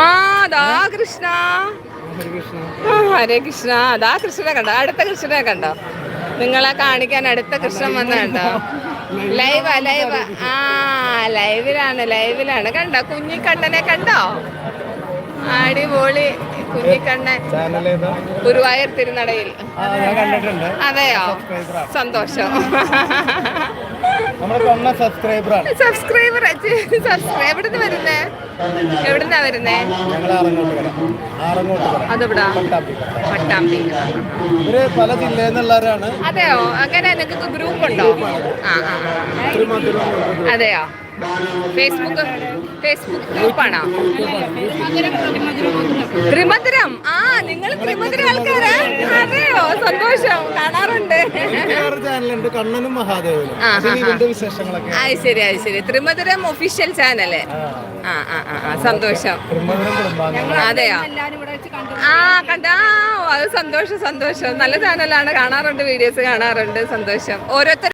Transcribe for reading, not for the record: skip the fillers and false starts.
ആ ദാ കൃഷ്ണ, ഹരേ കൃഷ്ണ. അതാ കൃഷ്ണനെ കണ്ടോ? അടുത്ത കൃഷ്ണനെ കണ്ടോ? നിങ്ങളെ കാണിക്കാൻ അടുത്ത കൃഷ്ണൻ വന്നുണ്ടോ? ലൈവാ ലൈവാ. ആ ലൈവിലാണ് കണ്ടോ? കുഞ്ഞിക്കണ്ണനെ കണ്ടോ? അടിപൊളി കുഞ്ഞിക്കണ്ണൻ. ഗുരുവായൂർ തിരുനടയിൽ. അതെയോ? സന്തോഷം. സബ്സ്ക്രൈബർ എവിടുന്ന് വരുന്നേ? എവിടുന്നാ വരുന്നേ? അതെവിടാ? പട്ടാമ്പി. പല ജില്ലയിൽ നിന്നുള്ളവരാണ്. അതെയോ? അങ്ങനെ നിങ്ങൾക്ക് ഗ്രൂപ്പ് ഉണ്ടോ? അതെയോ? ഫേസ്ബുക്ക് ഗ്രൂപ്പാണോ? ത്രിമധുരം. ആ നിങ്ങൾ ത്രിമധുരം ആൾക്കാരാ? അതെയോ? സന്തോഷം. കാണാറുണ്ട്. കണ്ണനും മഹാദേവനും. ശരി. ത്രിമധുരം ഒഫീഷ്യൽ ചാനല്. സന്തോഷം. അതെയോ? കണ്ടാ. അത് സന്തോഷം. നല്ല ചാനലാണ്. കാണാറുണ്ട്, വീഡിയോസ് കാണാറുണ്ട്. സന്തോഷം. ഓരോരുത്തർ